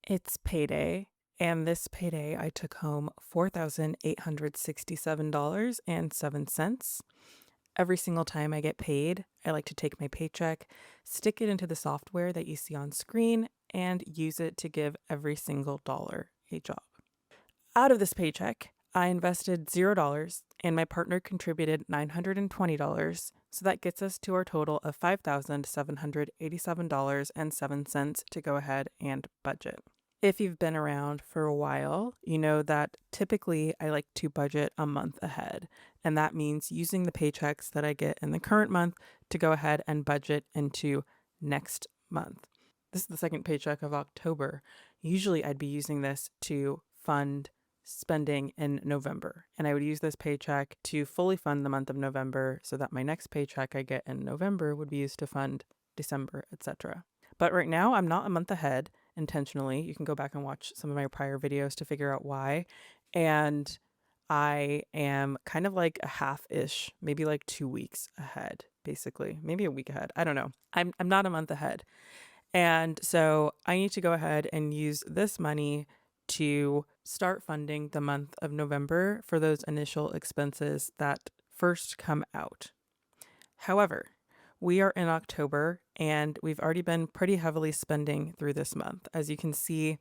It's payday, and this payday I took home $4,867.07. Every single time I get paid, I like to take my paycheck, stick it into the software that you see on screen, and use it to give every single dollar a job. Out of this paycheck, I invested $0 and my partner contributed $920. So that gets us to our total of $5,787.07 to go ahead and budget. If you've been around for a while, you know that typically I like to budget a month ahead. And that means using the paychecks that I get in the current month to go ahead and budget into next month. This is the second paycheck of October. Usually I'd be using this to fund spending in November. And I would use this paycheck to fully fund the month of November so that my next paycheck I get in November would be used to fund December, etc. But right now I'm not a month ahead intentionally. You can go back and watch some of my prior videos to figure out why. And I am kind of like a half-ish, maybe like 2 weeks ahead, basically. Maybe a week ahead. I don't know. I'm not a month ahead. And so I need to go ahead and use this money to start funding the month of November for those initial expenses that first come out. However, we are in October and we've already been pretty heavily spending through this month. As you can see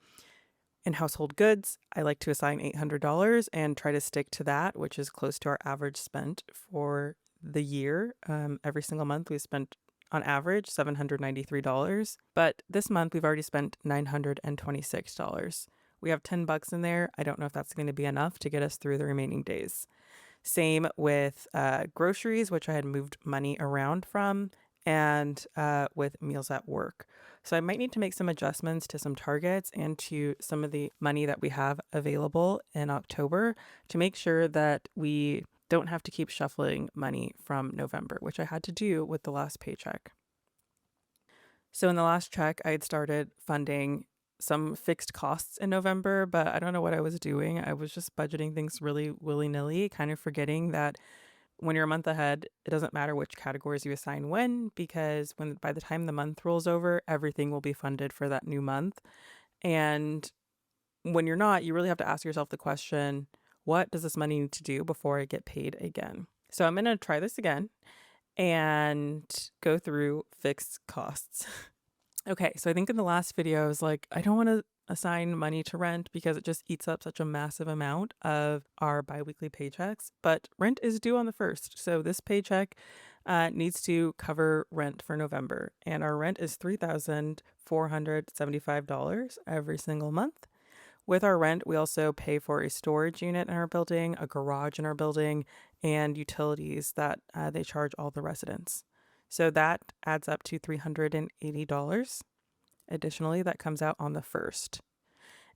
in household goods, I like to assign $800 and try to stick to that, which is close to our average spent for the year. Every single month we spent on average $793. But this month we've already spent $926. We have $10 in there. I don't know if that's going to be enough to get us through the remaining days. Same with groceries, which I had moved money around from, and with meals at work. So I might need to make some adjustments to some targets and to some of the money that we have available in October to make sure that we don't have to keep shuffling money from November, which I had to do with the last paycheck. So in the last check, I had started funding some fixed costs in November, but I don't know what I was doing. I was just budgeting things really willy-nilly, kind of forgetting that when you're a month ahead, it doesn't matter which categories you assign when, because by the time the month rolls over, everything will be funded for that new month. And when you're not, you really have to ask yourself the question, what does this money need to do before I get paid again? So I'm going to try this again and go through fixed costs. Okay, so I think in the last video, I was like, I don't want to assign money to rent because it just eats up such a massive amount of our biweekly paychecks. But rent is due on the 1st. So this paycheck needs to cover rent for November. And our rent is $3,475 every single month. With our rent, we also pay for a storage unit in our building, a garage in our building, and utilities that they charge all the residents. So that adds up to $380. Additionally, that comes out on the 1st.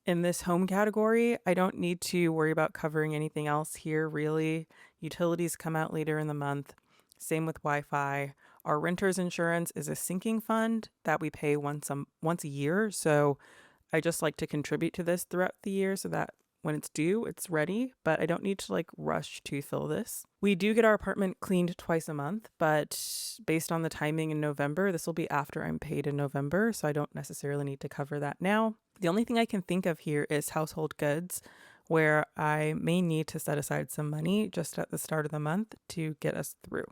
In this home category, I don't need to worry about covering anything else here, really. Utilities come out later in the month. Same with Wi-Fi. Our renter's insurance is a sinking fund that we pay once a year. So I just like to contribute to this throughout the year so that when it's due, it's ready, but I don't need to rush to fill this. We do get our apartment cleaned twice a month, but based on the timing in November, this will be after I'm paid in November, so I don't necessarily need to cover that now. The only thing I can think of here is household goods, where I may need to set aside some money just at the start of the month to get us through.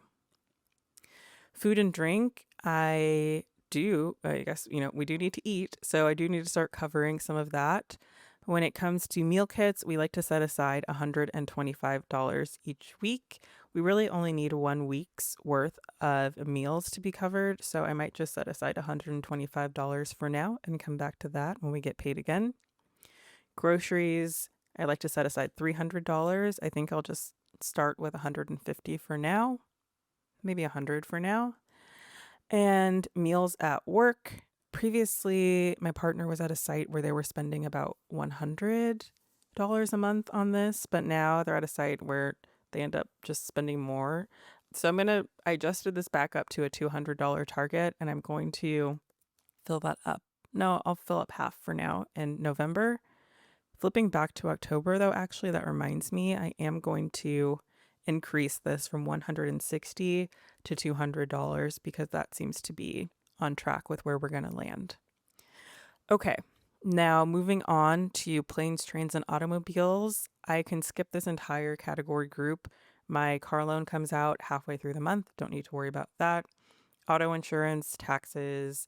Food and drink, I guess, we do need to eat, so I do need to start covering some of that. When it comes to meal kits, we like to set aside $125 each week. We really only need 1 week's worth of meals to be covered, so I might just set aside $125 for now and come back to that when we get paid again. Groceries, I like to set aside $300. I think I'll just start with $150 for now, maybe $100 for now. And meals at work. Previously, my partner was at a site where they were spending about $100 a month on this, but now they're at a site where they end up just spending more. So I adjusted this back up to a $200 target, and I'm going to fill that up. No, I'll fill up half for now in November. Flipping back to October, though, actually, that reminds me, I am going to increase this from $160 to $200 because that seems to be on track with where we're going to land. Okay, Now, moving on to planes, trains, and automobiles, I can skip this entire category group. My car loan comes out halfway through the month. Don't need to worry about that. Auto insurance, taxes,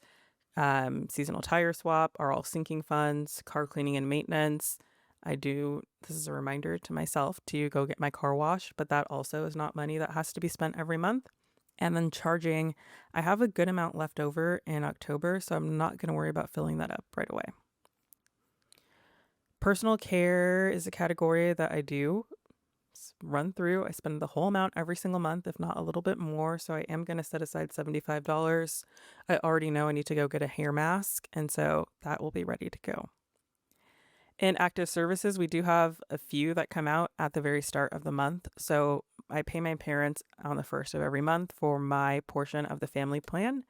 seasonal tire swap are all sinking funds. Car cleaning and maintenance. This is a reminder to myself to go get my car washed, but that also is not money that has to be spent every month. And then charging, I have a good amount left over in October, so I'm not going to worry about filling that up right away. Personal care is a category that I do run through. I spend the whole amount every single month, if not a little bit more. So I am going to set aside $75. I already know I need to go get a hair mask, and so that will be ready to go. In active services, we do have a few that come out at the very start of the month. So I pay my parents on the first of every month for my portion of the family plan,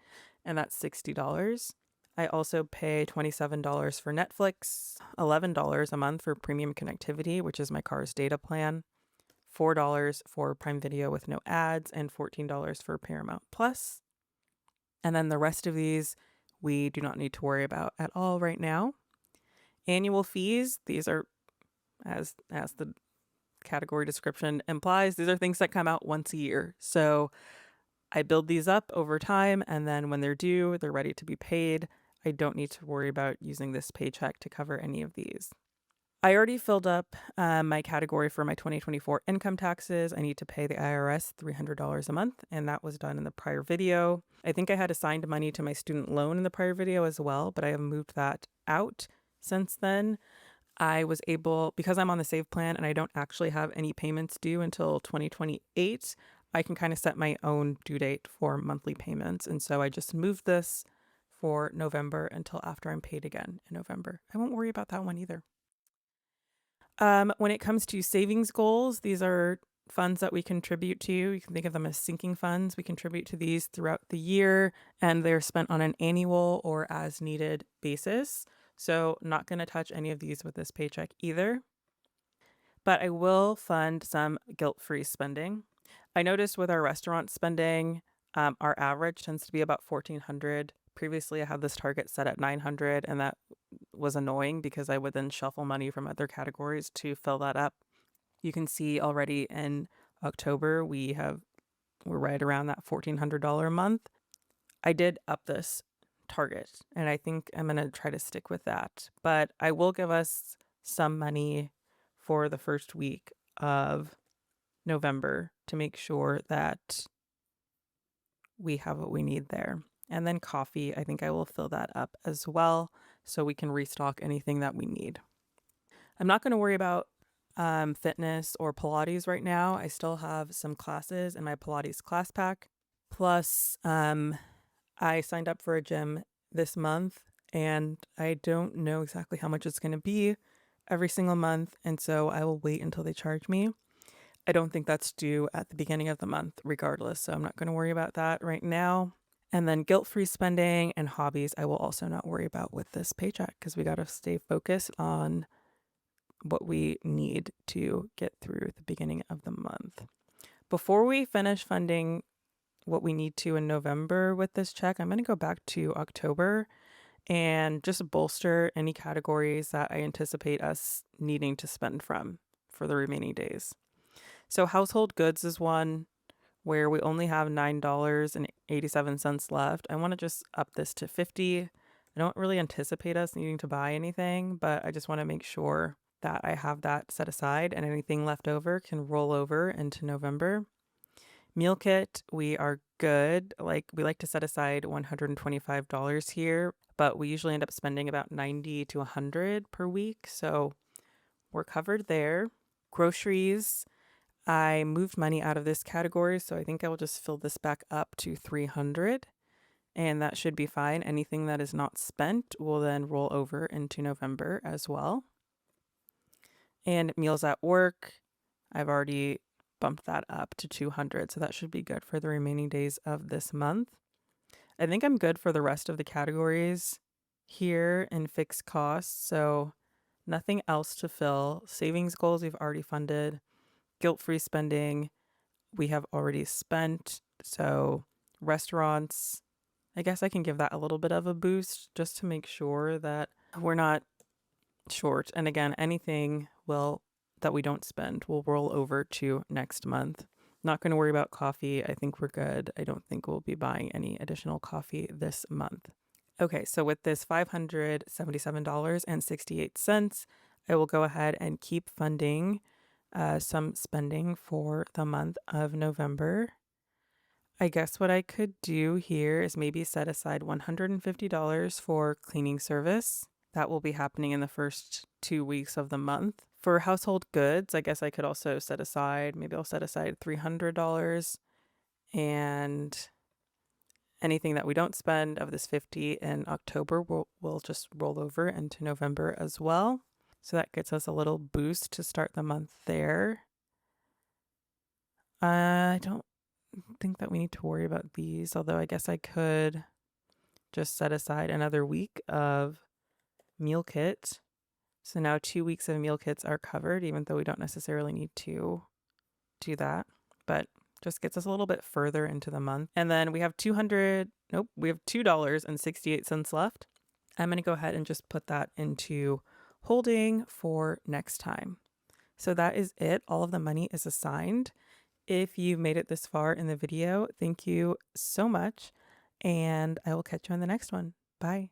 and that's $60. I also pay $27 for Netflix, $11 a month for premium connectivity, which is my car's data plan, $4 for Prime Video with no ads, and $14 for Paramount Plus. And then the rest of these we do not need to worry about at all right now. Annual fees, these are, as the category description implies, these are things that come out once a year. So I build these up over time, and then when they're due, they're ready to be paid. I don't need to worry about using this paycheck to cover any of these. I already filled up my category for my 2024 income taxes. I need to pay the IRS $300 a month, and that was done in the prior video. I think I had assigned money to my student loan in the prior video as well, but I have moved that out since then. I was able, because I'm on the save plan and I don't actually have any payments due until 2028, I can kind of set my own due date for monthly payments. And so I just moved this for November until after I'm paid again in November. I won't worry about that one either. When it comes to savings goals, these are funds that we contribute to. You can think of them as sinking funds. We contribute to these throughout the year, and they're spent on an annual or as needed basis. So not going to touch any of these with this paycheck either. But I will fund some guilt-free spending. I noticed with our restaurant spending, our average tends to be about $1,400. Previously, I had this target set at $900, and that was annoying because I would then shuffle money from other categories to fill that up. You can see already in October, we're right around that $1,400 a month. I did up this target, and I think I'm going to try to stick with that. But I will give us some money for the first week of November to make sure that we have what we need there. And then coffee, I think I will fill that up as well so we can restock anything that we need. I'm not going to worry about fitness or Pilates right now. I still have some classes in my Pilates class pack. Plus, I signed up for a gym this month, and I don't know exactly how much it's going to be every single month. And so I will wait until they charge me. I don't think that's due at the beginning of the month regardless. So I'm not going to worry about that right now. And then guilt-free spending and hobbies, I will also not worry about with this paycheck because we got to stay focused on what we need to get through the beginning of the month. Before we finish funding what we need to in November with this check, I'm going to go back to October and just bolster any categories that I anticipate us needing to spend from for the remaining days. So household goods is one where we only have $9.87 left. I want to just up this to $50. I don't really anticipate us needing to buy anything, but I just want to make sure that I have that set aside and anything left over can roll over into November. Meal kit, we are good. We like to set aside $125 here, but we usually end up spending about $90 to $100 per week, so we're covered there. Groceries, I moved money out of this category, so I think I will just fill this back up to $300, and that should be fine. Anything that is not spent will then roll over into November as well. And meals at work, I've already bumped that up to $200, so that should be good for the remaining days of this month. I think I'm good for the rest of the categories here in fixed costs, so nothing else to fill. Savings goals we've already funded. Guilt-free spending we have already spent. So restaurants, I guess I can give that a little bit of a boost just to make sure that we're not short. And again, anything that we don't spend will roll over to next month. Not going to worry about coffee. I think we're good. I don't think we'll be buying any additional coffee this month. Okay, so with this $577.68, I will go ahead and keep funding some spending for the month of November. I guess what I could do here is maybe set aside $150 for cleaning service. That will be happening in the first 2 weeks of the month. For household goods, I guess I could also set aside, maybe I'll set aside $300, and anything that we don't spend of this 50 in October will just roll over into November as well. So that gets us a little boost to start the month there. I don't think that we need to worry about these, although I guess I could just set aside another week of meal kit. So now 2 weeks of meal kits are covered, even though we don't necessarily need to do that, but just gets us a little bit further into the month. And then we have $2.68 left. I'm going to go ahead and just put that into holding for next time. So that is it. All of the money is assigned. If you've made it this far in the video, thank you so much, and I will catch you on the next one. Bye.